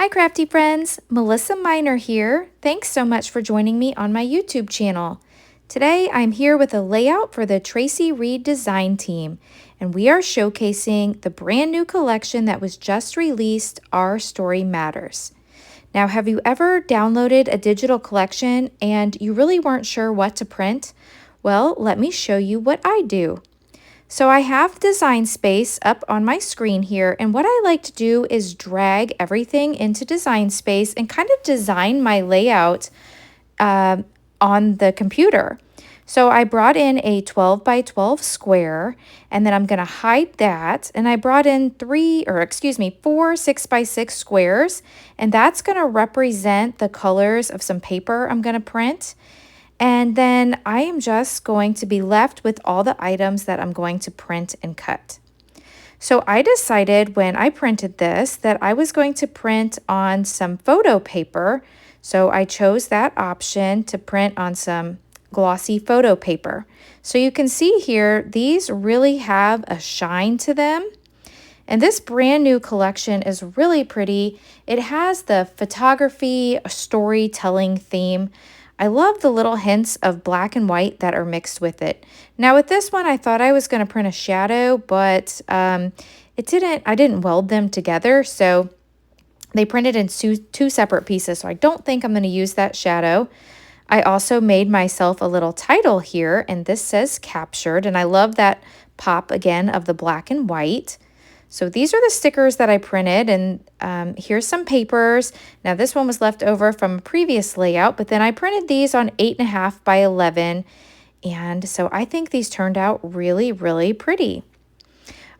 Hi crafty friends, Melissa Minor here. Thanks so much for joining me on my YouTube channel. Today I'm here with a layout for the Traci Reed Design team, and we are showcasing the brand new collection that was just released, Our Story Matters. Now, have you ever downloaded a digital collection and you really weren't sure what to print? Well, let me show you what I do. So I have Design Space up on my screen here, and what I like to do is drag everything into Design Space and kind of design my layout on the computer. So I brought in a 12 by 12 square, and then I'm going to hide that, and I brought in four 6 by 6 squares, and that's going to represent the colors of some paper I'm going to print. And then I am just going to be left with all the items that I'm going to print and cut. So I decided when I printed this that I was going to print on some photo paper. So I chose that option to print on some glossy photo paper. So you can see here, these really have a shine to them. And this brand new collection is really pretty. It has the photography, storytelling theme. I love the little hints of black and white that are mixed with it. Now with this one, I thought I was going to print a shadow, but I didn't weld them together. So they printed in two separate pieces. So I don't think I'm going to use that shadow. I also made myself a little title here, and this says captured. And I love that pop again of the black and white. So these are the stickers that I printed, and here's some papers. Now this one was left over from a previous layout, but then I printed these on 8.5 by 11, and so I think these turned out really, really pretty.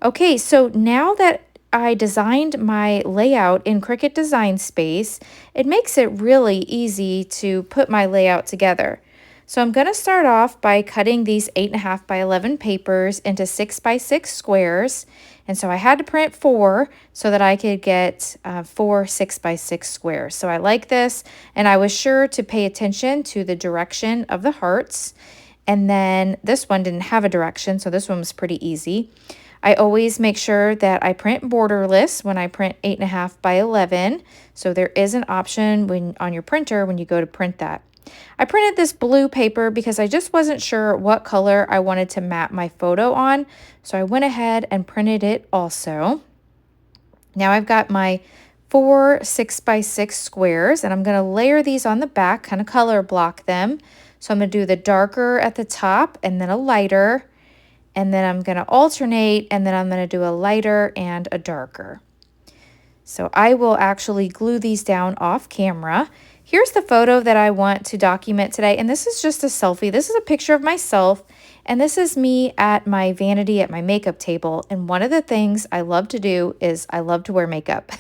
Okay, so now that I designed my layout in Cricut Design Space, it makes it really easy to put my layout together. So I'm going to start off by cutting these 8.5 by 11 papers into 6 by 6 squares. And so I had to print 4 so that I could get 4 6 by 6 squares. So I like this, and I was sure to pay attention to the direction of the hearts. And then this one didn't have a direction, so this one was pretty easy. I always make sure that I print borderless when I print 8.5 by 11. So there is an option on your printer when you go to print that. I printed this blue paper because I just wasn't sure what color I wanted to map my photo on, so I went ahead and printed it also. Now I've got my 4 6 by 6 squares, and I'm going to layer these on the back, kind of color block them. So I'm going to do the darker at the top and then a lighter, and then I'm going to alternate, and then I'm going to do a lighter and a darker. So I will actually glue these down off camera. Here's the photo that I want to document today, and this is just a selfie. This is a picture of myself, and this is me at my vanity at my makeup table. And one of the things I love to do is I love to wear makeup.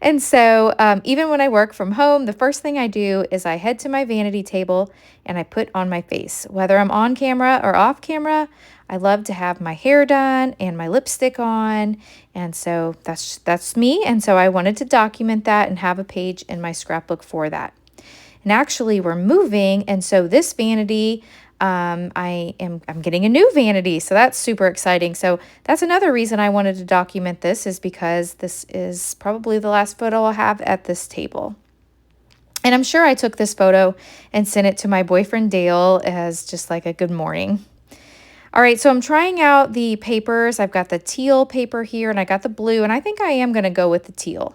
And so even when I work from home, the first thing I do is I head to my vanity table and I put on my face. Whether I'm on camera or off camera, I love to have my hair done and my lipstick on, and so that's me. And so I wanted to document that and have a page in my scrapbook for that. And actually, we're moving, and so this vanity, I'm getting a new vanity, so that's super exciting. So that's another reason I wanted to document this, is because this is probably the last photo I'll have at this table. And I'm sure I took this photo and sent it to my boyfriend Dale as just like a good morning. All right, so I'm trying out the papers. I've got the teal paper here, and I got the blue, and I think I am going to go with the teal.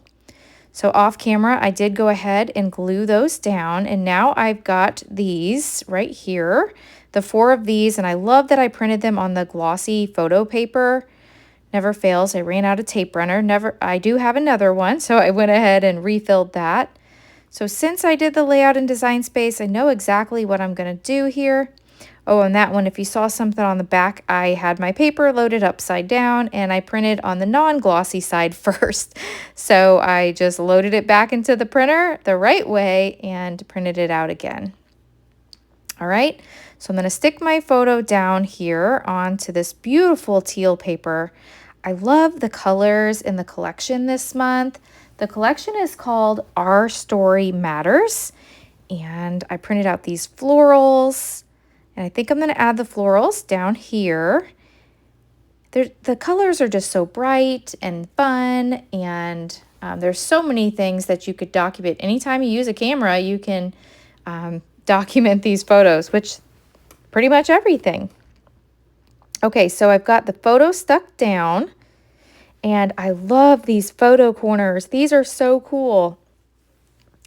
So off camera, I did go ahead and glue those down, and now I've got these right here, the 4 of these, and I love that I printed them on the glossy photo paper. Never fails. I ran out of tape runner. I do have another one, so I went ahead and refilled that. So since I did the layout in Design Space, I know exactly what I'm going to do here. Oh, and that one, if you saw something on the back, I had my paper loaded upside down, and I printed on the non-glossy side first. So I just loaded it back into the printer the right way and printed it out again. All right, so I'm going to stick my photo down here onto this beautiful teal paper. I love the colors in the collection this month. The collection is called Our Story Matters, and I printed out these florals. And I think I'm going to add the florals down here. The colors are just so bright and fun, and There's so many things that you could document. Anytime you use a camera, you can document these photos, which pretty much everything. Okay, so I've got the photo stuck down, and I love these photo corners. These are so cool.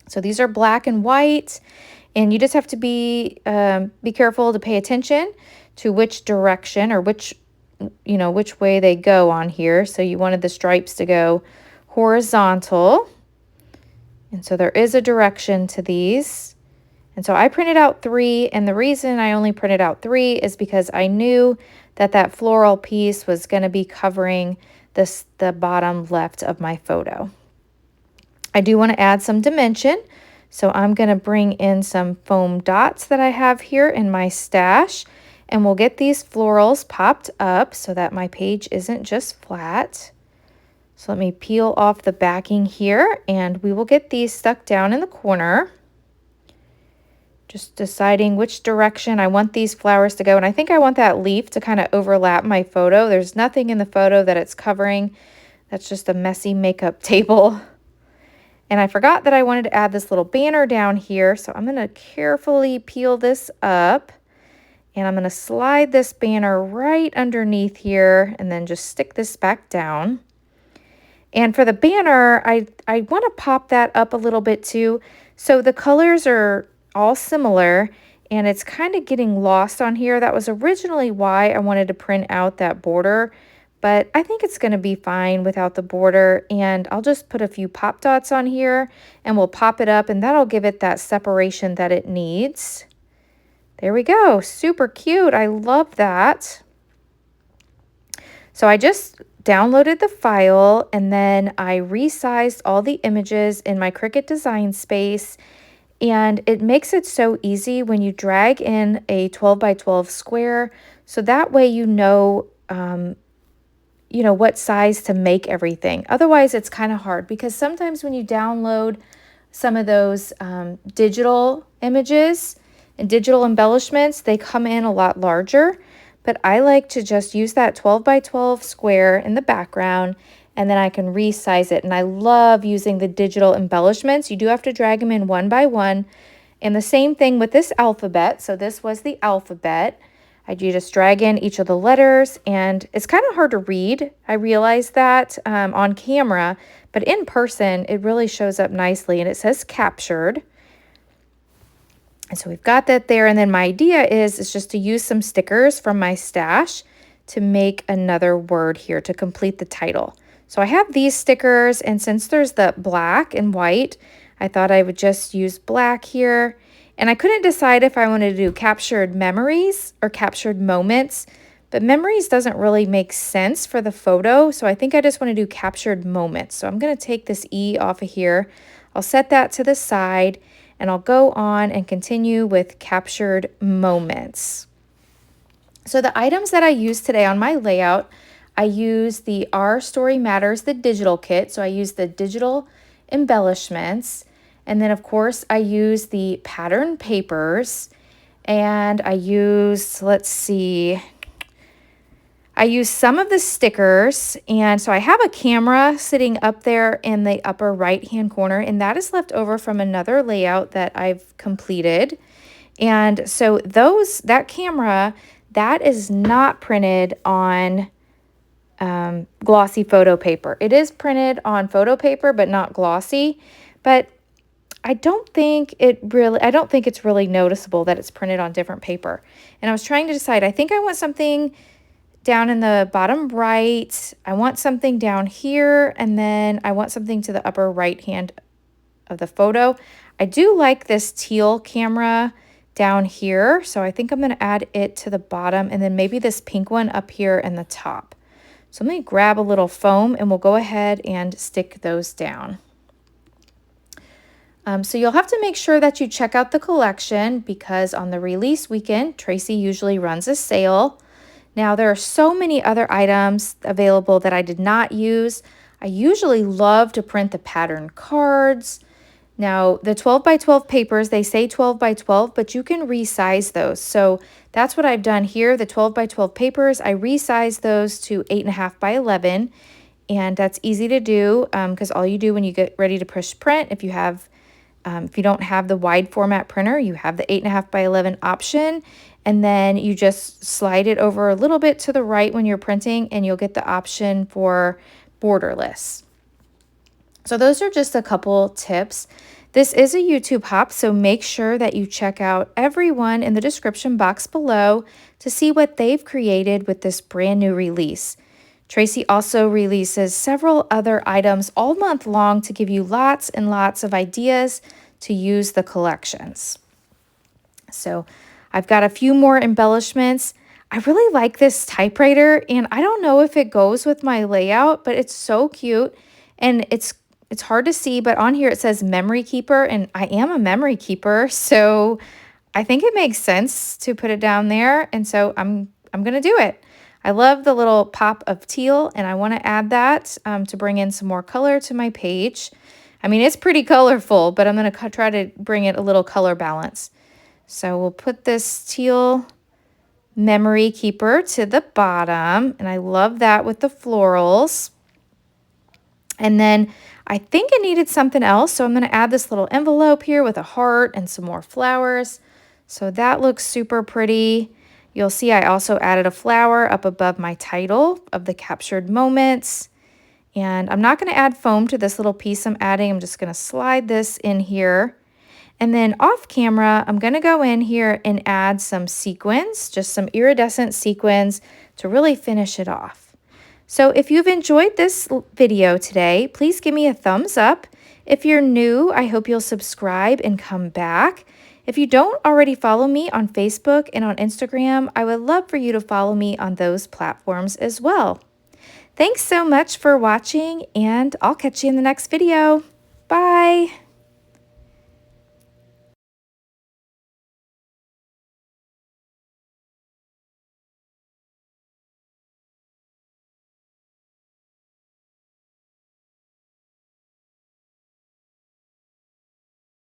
So these are black and white, and you just have to be careful to pay attention to which direction or which way they go on here. So you wanted the stripes to go horizontal. And so there is a direction to these. And so I printed out 3, and the reason I only printed out 3 is because I knew that that floral piece was going to be covering the bottom left of my photo. I do want to add some dimension, so I'm going to bring in some foam dots that I have here in my stash, and we'll get these florals popped up so that my page isn't just flat. So let me peel off the backing here, and we will get these stuck down in the corner. Just deciding which direction I want these flowers to go, and I think I want that leaf to kind of overlap my photo. There's nothing in the photo that it's covering. That's just a messy makeup table. And I forgot that I wanted to add this little banner down here, so I'm going to carefully peel this up, and I'm going to slide this banner right underneath here and then just stick this back down. And for the banner, I want to pop that up a little bit too. So the colors are all similar, and it's kind of getting lost on here. That was originally why I wanted to print out that border, but I think it's going to be fine without the border, and I'll just put a few pop dots on here, and we'll pop it up, and that'll give it that separation that it needs. There we go. Super cute. I love that. So I just downloaded the file, and then I resized all the images in my Cricut design space, and it makes it so easy when you drag in a 12 by 12 square, so that way you know what size to make everything. Otherwise, it's kind of hard because sometimes when you download some of those digital images and digital embellishments, they come in a lot larger. But I like to just use that 12 by 12 square in the background, and then I can resize it. And I love using the digital embellishments. You do have to drag them in one by one. And the same thing with this alphabet. So this was the alphabet. You just drag in each of the letters, and it's kind of hard to read. I realized that on camera, but in person, it really shows up nicely, and it says captured. And so we've got that there, and then my idea is just to use some stickers from my stash to make another word here to complete the title. So I have these stickers, and since there's the black and white, I thought I would just use black here. And I couldn't decide if I wanted to do captured memories or captured moments, but memories doesn't really make sense for the photo, so I think I just want to do captured moments. So I'm going to take this E off of here. I'll set that to the side, and I'll go on and continue with captured moments. So the items that I used today on my layout, I used the Our Story Matters, the digital kit. So I used the digital embellishments. And then, of course, I used the pattern papers. And I used, I used some of the stickers. And so I have a camera sitting up there in the upper right-hand corner. And that is left over from another layout that I've completed. And so that camera, that is not printed on glossy photo paper. It is printed on photo paper, but not glossy. But I don't think it's really noticeable that it's printed on different paper. And I was trying to decide, I think I want something down in the bottom right. I want something down here, and then I want something to the upper right hand of the photo. I do like this teal camera down here, so I think I'm going to add it to the bottom, and then maybe this pink one up here in the top. So let me grab a little foam, and we'll go ahead and stick those down. So you'll have to make sure that you check out the collection, because on the release weekend, Traci usually runs a sale. Now, there are so many other items available that I did not use. I usually love to print the pattern cards. Now, the 12 by 12 papers, they say 12 by 12, but you can resize those. So that's what I've done here. The 12 by 12 papers, I resized those to 8.5 by 11. and that's easy to do because all you do when you get ready to push print, if you don't have the wide format printer, you have the 8.5 by 11 option, and then you just slide it over a little bit to the right when you're printing, and you'll get the option for borderless. So those are just a couple tips. This is a YouTube hop, so make sure that you check out everyone in the description box below to see what they've created with this brand new release. Traci also releases several other items all month long to give you lots and lots of ideas to use the collections. So I've got a few more embellishments. I really like this typewriter, and I don't know if it goes with my layout, but it's so cute, and it's hard to see, but on here it says memory keeper, and I am a memory keeper, so I think it makes sense to put it down there, and so I'm going to do it. I love the little pop of teal, and I want to add that to bring in some more color to my page. I mean, it's pretty colorful, but I'm going to try to bring it a little color balance. So we'll put this teal memory keeper to the bottom, and I love that with the florals. And then I think it needed something else, so I'm going to add this little envelope here with a heart and some more flowers. So that looks super pretty. You'll see I also added a flower up above my title of the captured moments. And I'm not going to add foam to this little piece I'm adding. I'm just going to slide this in here. And then off camera, I'm going to go in here and add some sequins, just some iridescent sequins to really finish it off. So if you've enjoyed this video today, please give me a thumbs up. If you're new, I hope you'll subscribe and come back. If you don't already follow me on Facebook and on Instagram, I would love for you to follow me on those platforms as well. Thanks so much for watching, and I'll catch you in the next video. Bye!